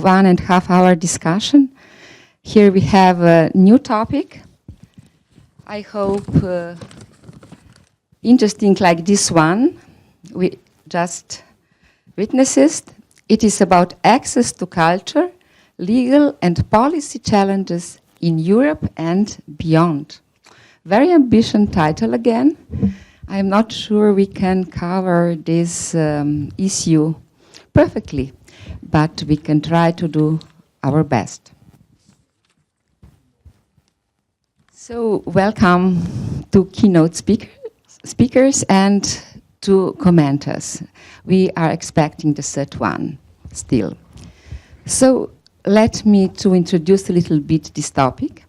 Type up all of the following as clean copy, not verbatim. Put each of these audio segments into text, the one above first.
1.5 hour discussion. Here we have a new topic. I hope interesting like this one we just witnessed. It is about access to culture, legal and policy challenges in Europe and beyond. Very ambitious title again. I'm not sure we can cover this issue perfectly, but we can try to do our best. So welcome to keynote speakers and to commenters. We are expecting the third one still. So let me to introduce a little bit this topic.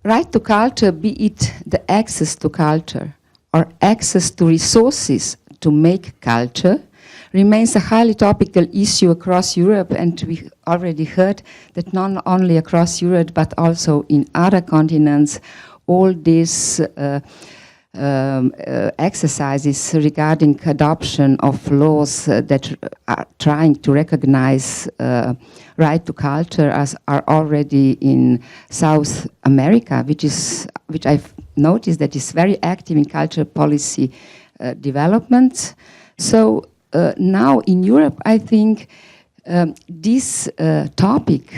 Right to culture, be it the access to culture or access to resources to make culture, remains a highly topical issue across Europe, and we already heard that not only across Europe but also in other continents, all these exercises regarding adoption of laws that are trying to recognize right to culture are already in South America, which I've noticed that is very active in culture policy development. So now in Europe, I think this topic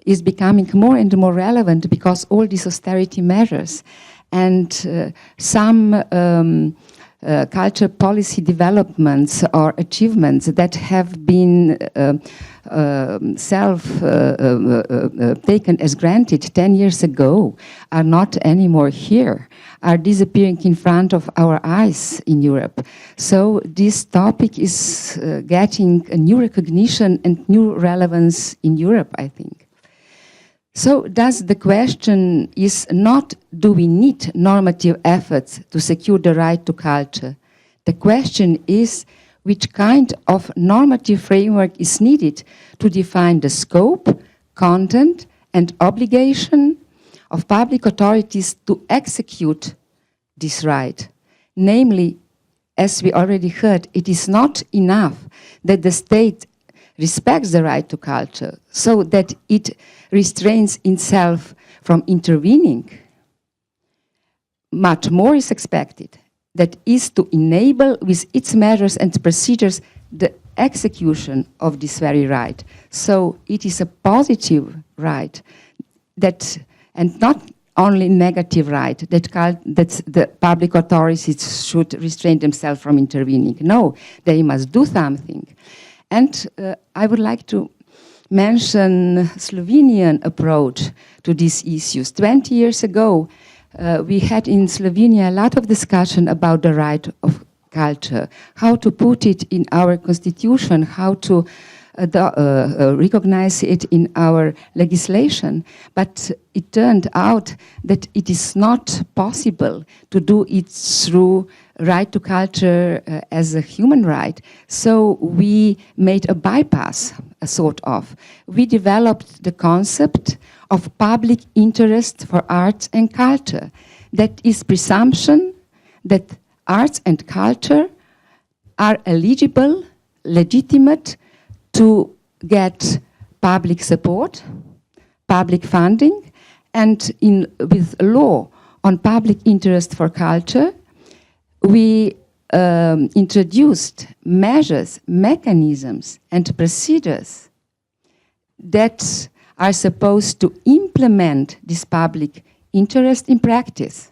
is becoming more and more relevant because all these austerity measures and some culture policy developments or achievements that have been taken as granted 10 years ago are not anymore here, are disappearing in front of our eyes in Europe. So this topic is getting a new recognition and new relevance in Europe, I think. So thus the question is not, do we need normative efforts to secure the right to culture? The question is, which kind of normative framework is needed to define the scope, content, and obligation of public authorities to execute this right? Namely, as we already heard, it is not enough that the state respects the right to culture, so that it restrains itself from intervening. Much more is expected, that is to enable with its measures and procedures the execution of this very right. So it is a positive right, that, and not only negative right, that the public authorities should restrain themselves from intervening. No, they must do something. And I would like to mention Slovenian approach to these issues. 20 years ago, we had in Slovenia a lot of discussion about the right of culture, how to put it in our constitution, how to recognize it in our legislation. But it turned out that it is not possible to do it through right to culture as a human right. So we made a bypass, a sort of. We developed the concept of public interest for arts and culture. That is presumption that arts and culture are eligible, legitimate to get public support, public funding, and with law on public interest for culture, we introduced measures, mechanisms, and procedures that are supposed to implement this public interest in practice.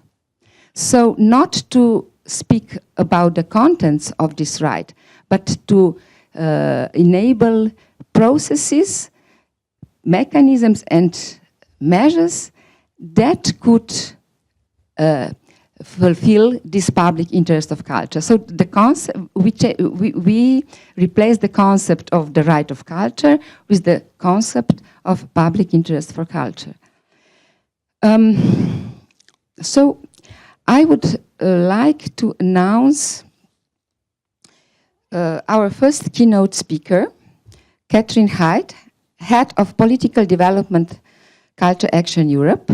So not to speak about the contents of this right, but to enable processes, mechanisms, and measures that could fulfill this public interest of culture. So the concept, we replace the concept of the right of culture with the concept of public interest for culture. So I would like to announce our first keynote speaker, Katherine Heid, Head of Political Development, Culture Action Europe.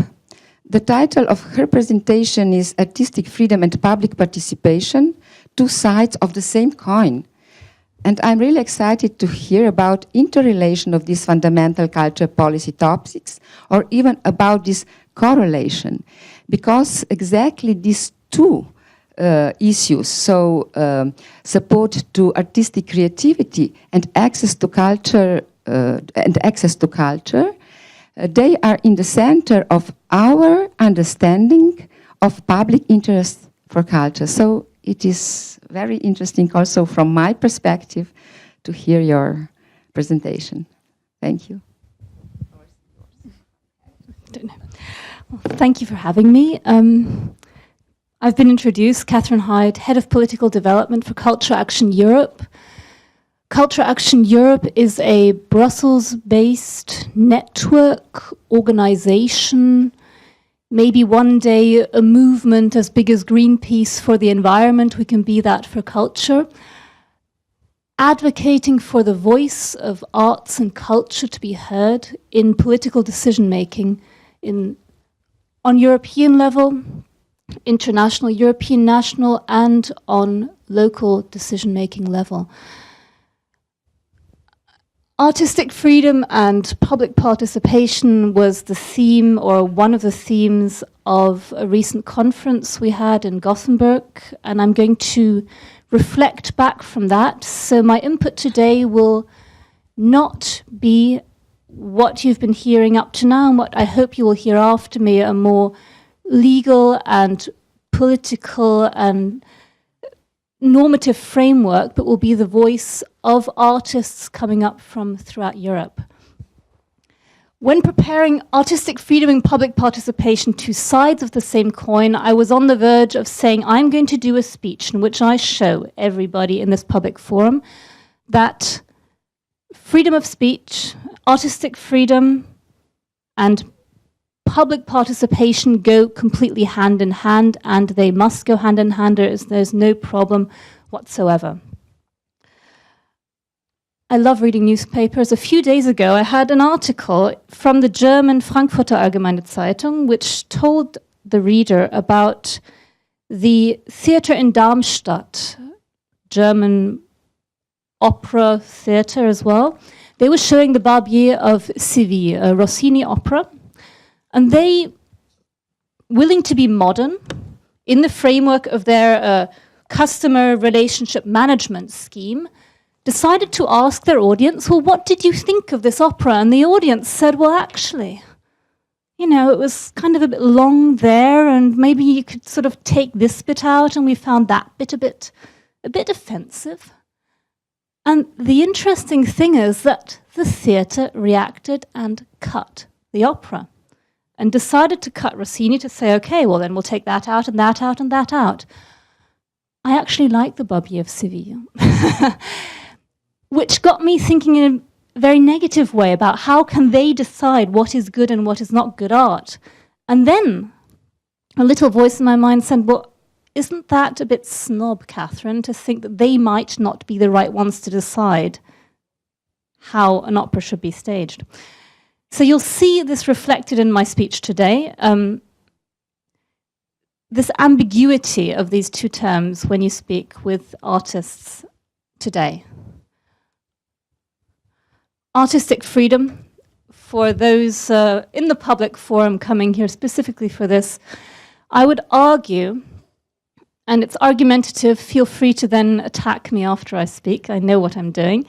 The title of her presentation is Artistic Freedom and Public Participation, Two Sides of the Same Coin. And I'm really excited to hear about interrelation of these fundamental culture policy topics, or even about this correlation, because exactly these two issues, so support to artistic creativity and access to culture, they are in the center of our understanding of public interest for culture. So it is very interesting also from my perspective to hear your presentation. Thank you. Well, thank you for having me. I've been introduced, Katherine Heid, Head of Political Development for Culture Action Europe. Culture Action Europe is a Brussels-based network, organization, maybe one day a movement as big as Greenpeace for the environment. We can be that for culture. Advocating for the voice of arts and culture to be heard in political decision-making on European level, international, European, national, and on local decision-making level. Artistic freedom and public participation was the theme, or one of the themes, of a recent conference we had in Gothenburg, and I'm going to reflect back from that. So my input today will not be what you've been hearing up to now, and what I hope you will hear after me, a more legal and political and normative framework, but will be the voice of artists coming up from throughout Europe. When preparing artistic freedom and public participation, two sides of the same coin, I was on the verge of saying I'm going to do a speech in which I show everybody in this public forum that freedom of speech, artistic freedom, and public participation go completely hand in hand, and they must go hand in hand. There's no problem whatsoever. I love reading newspapers. A few days ago, I had an article from the German Frankfurter Allgemeine Zeitung, which told the reader about the theater in Darmstadt, German opera theater as well. They were showing the Barbier of Seville, a Rossini opera. And they, willing to be modern, in the framework of their customer relationship management scheme, decided to ask their audience, well, what did you think of this opera? And the audience said, well, actually, you know, it was kind of a bit long there, and maybe you could sort of take this bit out, and we found that bit a bit offensive. And the interesting thing is that the theatre reacted and cut the opera, and decided to cut Rossini, to say, okay, well then we'll take that out and that out and that out. I actually like the Barbier of Seville, which got me thinking in a very negative way about how can they decide what is good and what is not good art. And then a little voice in my mind said, well, isn't that a bit snob, Katherine, to think that they might not be the right ones to decide how an opera should be staged? So you'll see this reflected in my speech today, this ambiguity of these two terms when you speak with artists today. Artistic freedom, for those in the public forum coming here specifically for this, I would argue, and it's argumentative, feel free to then attack me after I speak, I know what I'm doing,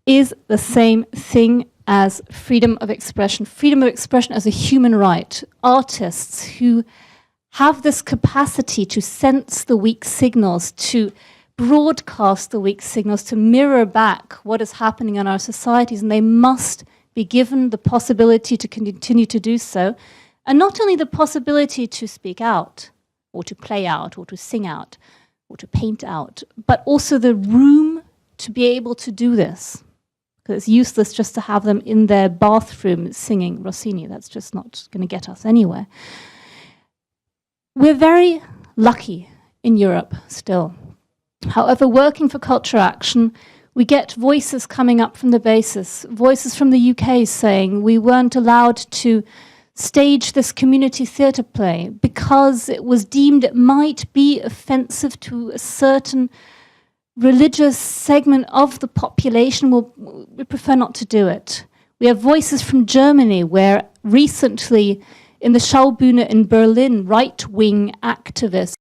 is the same thing as freedom of expression as a human right. Artists who have this capacity to sense the weak signals, to broadcast the weak signals, to mirror back what is happening in our societies, and they must be given the possibility to continue to do so, and not only the possibility to speak out, or to play out, or to sing out, or to paint out, but also the room to be able to do this. It's useless just to have them in their bathroom singing Rossini. That's just not going to get us anywhere. We're very lucky in Europe still. However, working for Culture Action, we get voices coming up from the basis, voices from the UK saying we weren't allowed to stage this community theatre play because it was deemed it might be offensive to a certain religious segment of the population, we prefer not to do it. We have voices from Germany where recently in the Schaubühne in Berlin, right-wing activists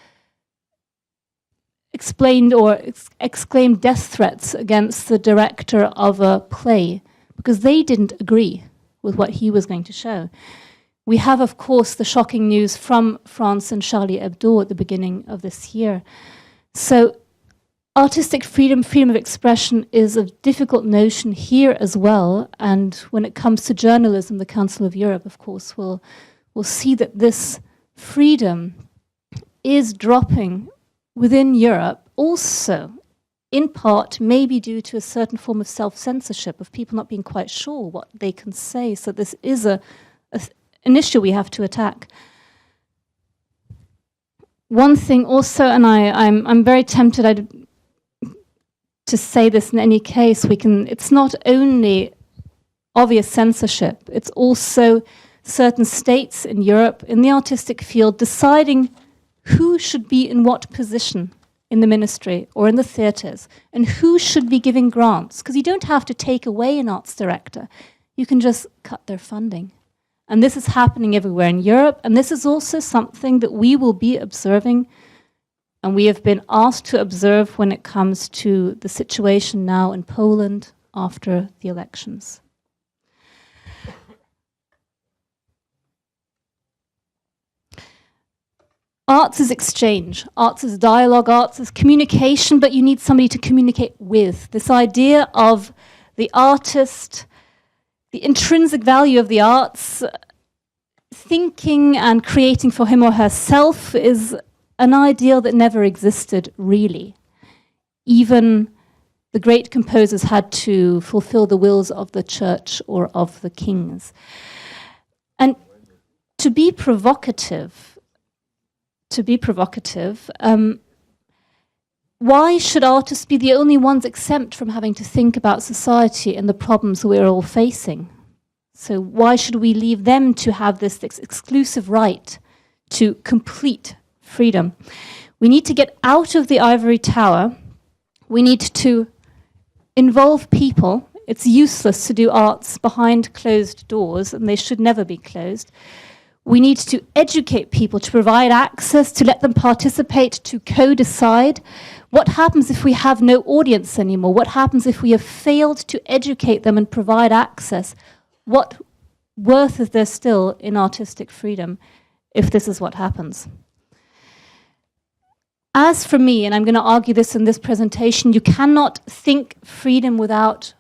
exclaimed death threats against the director of a play because they didn't agree with what he was going to show. We have, of course, the shocking news from France and Charlie Hebdo at the beginning of this year. So artistic freedom, freedom of expression is a difficult notion here as well. And when it comes to journalism, the Council of Europe, of course, will see that this freedom is dropping within Europe, also in part maybe due to a certain form of self-censorship, of people not being quite sure what they can say. So this is an issue we have to attack. One thing also, and I'm very tempted to say this in any case, it's not only obvious censorship, it's also certain states in Europe, in the artistic field, deciding who should be in what position in the ministry or in the theatres, and who should be giving grants. Because you don't have to take away an arts director. You can just cut their funding. And this is happening everywhere in Europe, and this is also something that we will be observing, and we have been asked to observe when it comes to the situation now in Poland after the elections. Arts is exchange, arts is dialogue, arts is communication, but you need somebody to communicate with. This idea of the artist, the intrinsic value of the arts, thinking and creating for him or herself is an ideal that never existed, really. Even the great composers had to fulfill the wills of the church or of the kings. And to be provocative, why should artists be the only ones exempt from having to think about society and the problems we're all facing? So why should we leave them to have this exclusive right to complete freedom? We need to get out of the ivory tower. We need to involve people. It's useless to do arts behind closed doors, and they should never be closed. We need to educate people, to provide access, to let them participate, to co-decide. What happens if we have no audience anymore? What happens if we have failed to educate them and provide access? What worth is there still in artistic freedom if this is what happens? As for me, and I'm going to argue this in this presentation, you cannot think freedom without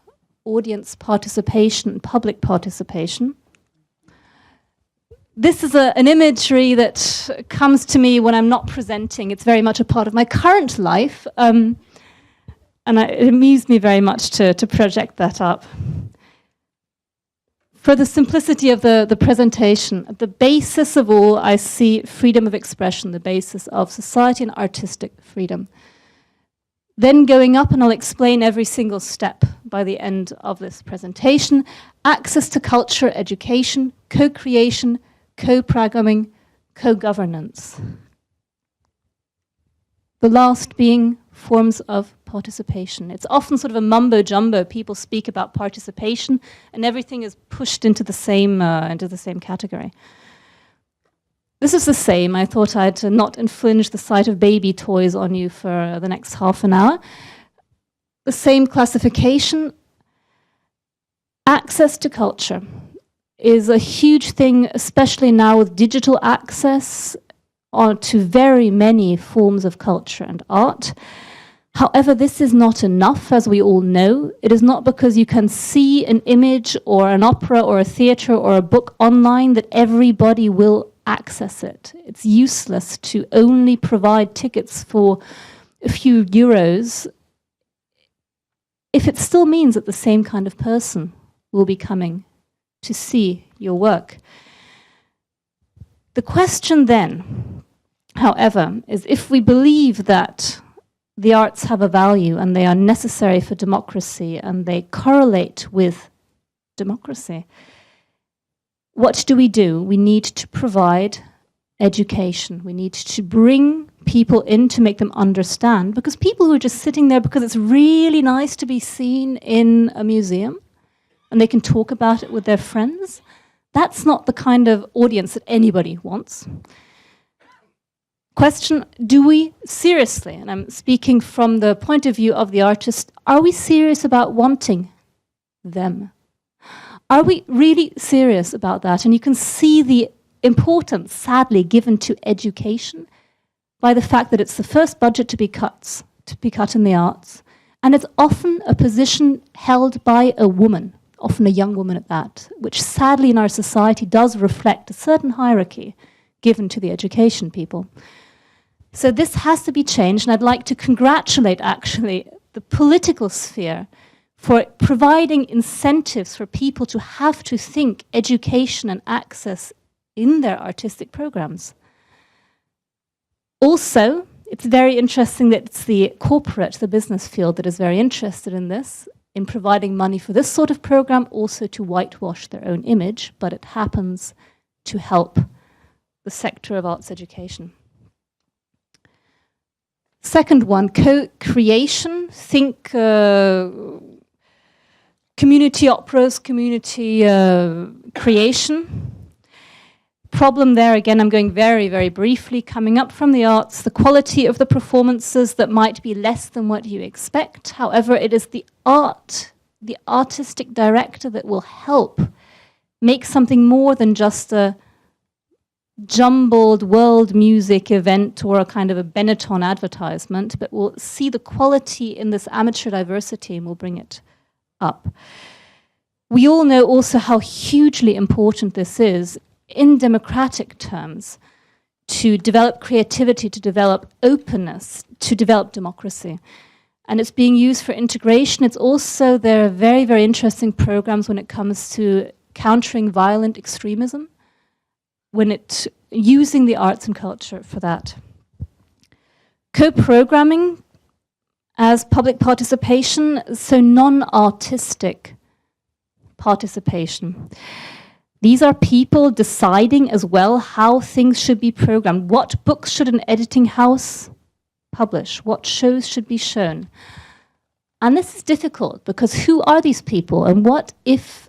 audience participation, public participation. This is an imagery that comes to me when I'm not presenting. It's very much a part of my current life, and it amused me very much to project that up. For the simplicity of the presentation, at the basis of all, I see freedom of expression, the basis of society and artistic freedom. Then going up, and I'll explain every single step by the end of this presentation, access to culture, education, co-creation, co-programming, co-governance. The last being forms of participation. It's often sort of a mumbo-jumbo. People speak about participation, and everything is pushed into the same category. This is the same. I thought I'd not infringe the sight of baby toys on you for the next half an hour. The same classification. Access to culture is a huge thing, especially now with digital access to very many forms of culture and art. However, this is not enough, as we all know. It is not because you can see an image or an opera or a theatre or a book online that everybody will access it. It's useless to only provide tickets for a few euros if it still means that the same kind of person will be coming to see your work. The question then, however, is if we believe that the arts have a value and they are necessary for democracy and they correlate with democracy, what do? We need to provide education. We need to bring people in to make them understand, because people who are just sitting there because it's really nice to be seen in a museum and they can talk about it with their friends, that's not the kind of audience that anybody wants. Question, do we seriously, and I'm speaking from the point of view of the artist, are we serious about wanting them? Are we really serious about that? And you can see the importance, sadly, given to education by the fact that it's the first budget to be cut in the arts, and it's often a position held by a woman, often a young woman at that, which sadly in our society does reflect a certain hierarchy given to the education people. So this has to be changed, and I'd like to congratulate actually the political sphere for providing incentives for people to have to think education and access in their artistic programs. Also, it's very interesting that it's the corporate, the business field that is very interested in this, in providing money for this sort of program, also to whitewash their own image, but it happens to help the sector of arts education. Second one, co-creation. Think community operas, community creation. Problem there, again, I'm going very, very briefly, coming up from the arts, the quality of the performances that might be less than what you expect. However, it is the art, the artistic director that will help make something more than just a jumbled world music event or a kind of a Benetton advertisement, but will see the quality in this amateur diversity and will bring it up. We all know also how hugely important this is in democratic terms, to develop creativity, to develop openness, to develop democracy. And it's being used for integration. It's also, there are very, very interesting programs when it comes to countering violent extremism, when it using the arts and culture for that. Co-programming as public participation, so non-artistic participation. These are people deciding as well how things should be programmed. What books should an editing house publish? What shows should be shown? And this is difficult because who are these people? And what if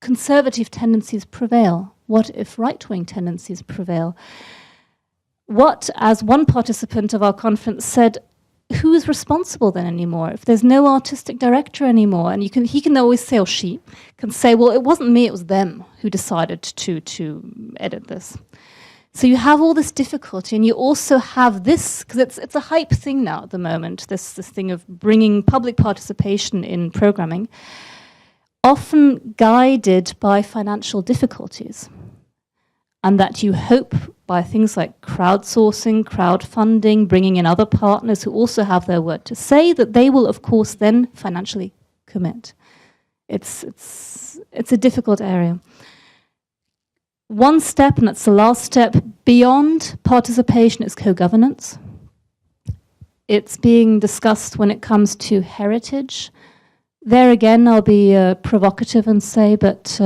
conservative tendencies prevail? What if right-wing tendencies prevail? What, as one participant of our conference said, who is responsible then anymore? If there's no artistic director anymore, and he can always say, or she can say, well, it wasn't me, it was them who decided to edit this. So you have all this difficulty, and you also have this, because it's a hype thing now at the moment, this thing of bringing public participation in programming, often guided by financial difficulties. And that you hope by things like crowdsourcing, crowdfunding, bringing in other partners who also have their word to say, that they will, of course, then financially commit. It's a difficult area. One step, and that's the last step, beyond participation is co-governance. It's being discussed when it comes to heritage. There again, I'll be provocative and say, but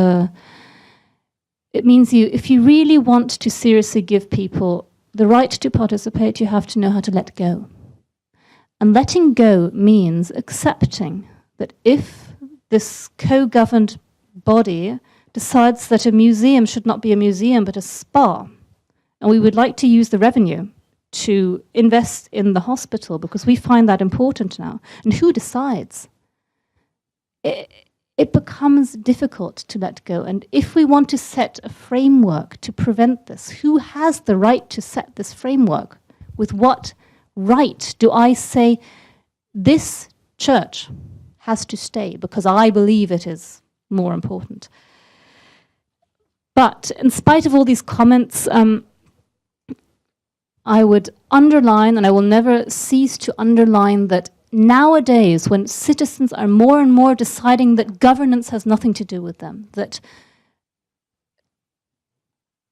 it means if you really want to seriously give people the right to participate, you have to know how to let go. And letting go means accepting that if this co-governed body decides that a museum should not be a museum but a spa, and we would like to use the revenue to invest in the hospital because we find that important now, and who decides? It becomes difficult to let go. And if we want to set a framework to prevent this, who has the right to set this framework? With what right do I say this church has to stay because I believe it is more important? But in spite of all these comments, I would underline, and I will never cease to underline, that nowadays, when citizens are more and more deciding that governance has nothing to do with them, that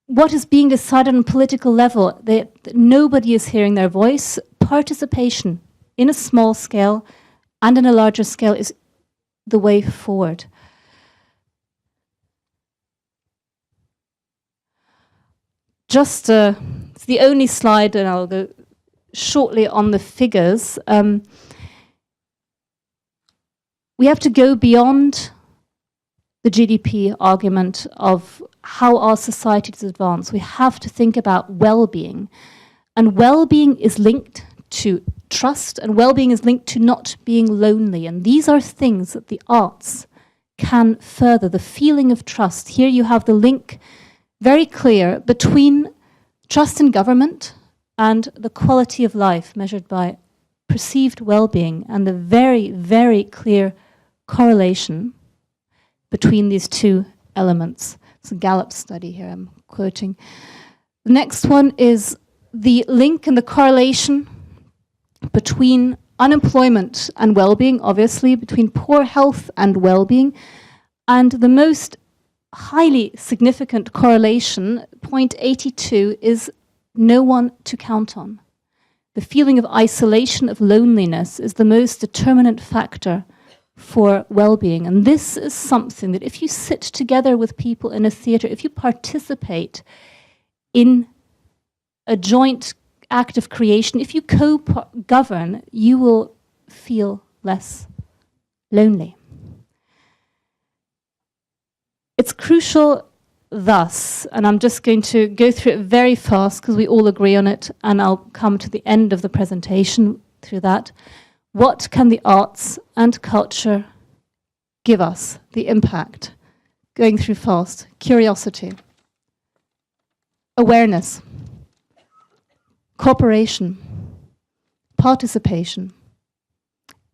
what is being decided on a political level, that nobody is hearing their voice, participation in a small scale and in a larger scale is the way forward. Just It's the only slide, and I'll go shortly on the figures. We have to go beyond the GDP argument of how our societies advance. We have to think about well-being. And well-being is linked to trust, and well-being is linked to not being lonely. And these are things that the arts can further, the feeling of trust. Here you have the link very clear between trust in government and the quality of life measured by perceived well-being, and the very, very clear correlation between these two elements. It's a Gallup study here I'm quoting. The next one is the link and the correlation between unemployment and well-being, obviously, between poor health and well-being, and the most highly significant correlation, point 82, is no one to count on. The feeling of isolation, of loneliness, is the most determinant factor for well-being. And this is something that if you sit together with people in a theatre, if you participate in a joint act of creation, if you co-govern, you will feel less lonely. It's crucial thus, and I'm just going to go through it very fast because we all agree on it, and I'll come to the end of the presentation through that. What can the arts and culture give us? The impact. Going through fast. Curiosity. Awareness. Cooperation. Participation.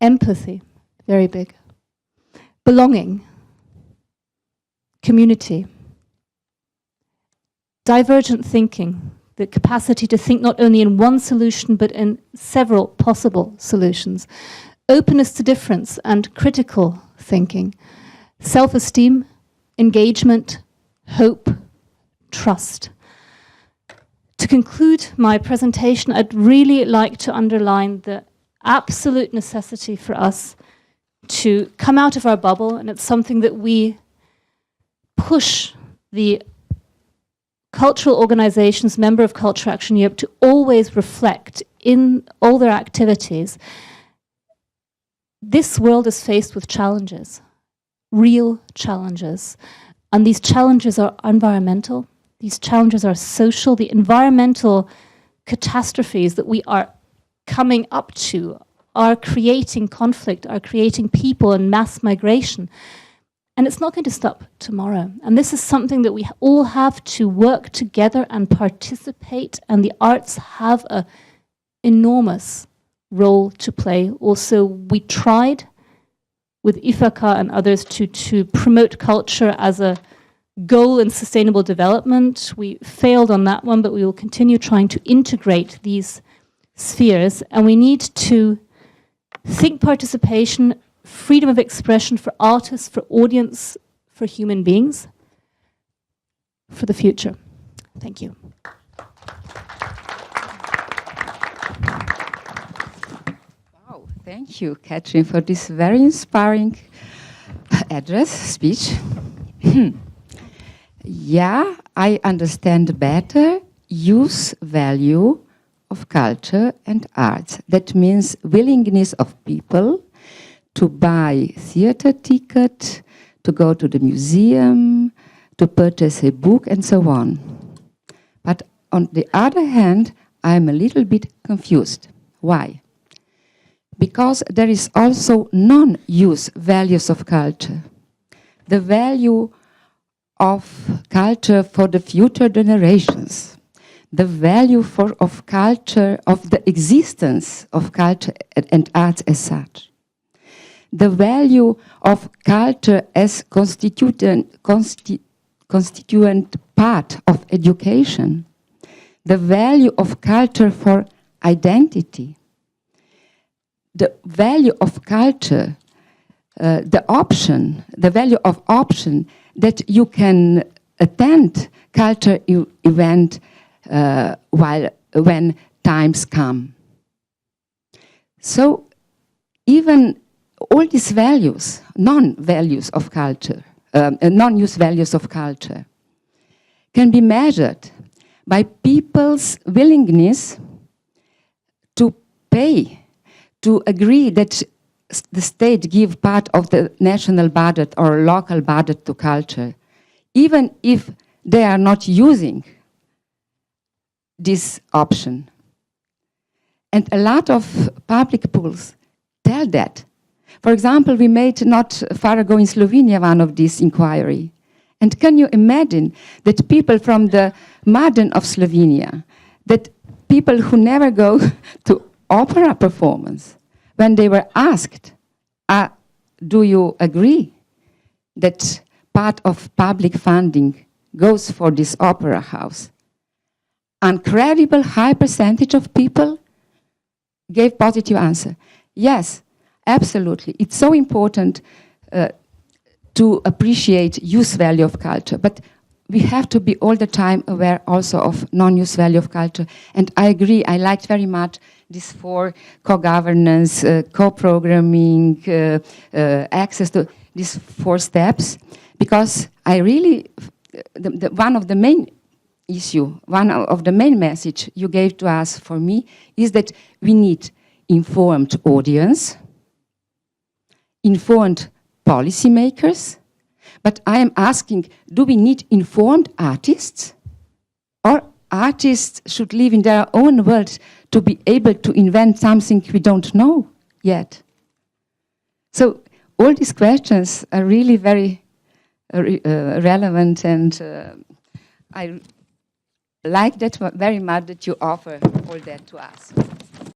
Empathy. Very big. Belonging. Community. Divergent thinking, the capacity to think not only in one solution but in several possible solutions. Openness to difference and critical thinking. Self-esteem, engagement, hope, trust. To conclude my presentation, I'd really like to underline the absolute necessity for us to come out of our bubble, and it's something that we push the cultural organizations, member of Culture Action Europe, to always reflect in all their activities. This world is faced with challenges, real challenges. And these challenges are environmental, these challenges are social. The environmental catastrophes that we are coming up to are creating conflict, are creating people and mass migration. And it's not going to stop tomorrow. And this is something that we all have to work together and participate, and the arts have an enormous role to play. Also, we tried with IFAKA and others to promote culture as a goal in sustainable development. We failed on that one, but we will continue trying to integrate these spheres. And we need to think participation, freedom of expression for artists, for audience, for human beings, for the future. Thank you. Wow, thank you, Katherine, for this very inspiring speech. Yeah, I understand better use value of culture and arts. That means willingness of people to buy theater ticket, to go to the museum, to purchase a book, and so on. But on the other hand, I'm a little bit confused. Why? Because there is also non-use values of culture. The value of culture for the future generations. The value of culture, of the existence of culture and arts as such. The value of culture as constituent part of education. The value of culture for identity. The value of culture, the value of option that you can attend culture event when times come. So even all these values, non-values of culture, non-use values of culture, can be measured by people's willingness to pay, to agree that the state give part of the national budget or local budget to culture, even if they are not using this option. And a lot of public pools tell that. For example, we made not far ago in Slovenia one of these inquiry. And can you imagine that people from the margin of Slovenia, that people who never go to opera performance, when they were asked, do you agree that part of public funding goes for this opera house? Incredible high percentage of people gave positive answer. Yes, absolutely. It's so important to appreciate use value of culture, but we have to be all the time aware also of non-use value of culture. And I agree, I liked very much these 4 co-governance, co-programming, access to these 4 steps, because I really, one of the main issue, one of the main message you gave to us for me is that we need informed audience, informed policymakers, but I am asking, do we need informed artists? Or artists should live in their own world to be able to invent something we don't know yet? So all these questions are really very relevant, and I like that very much that you offer all that to us.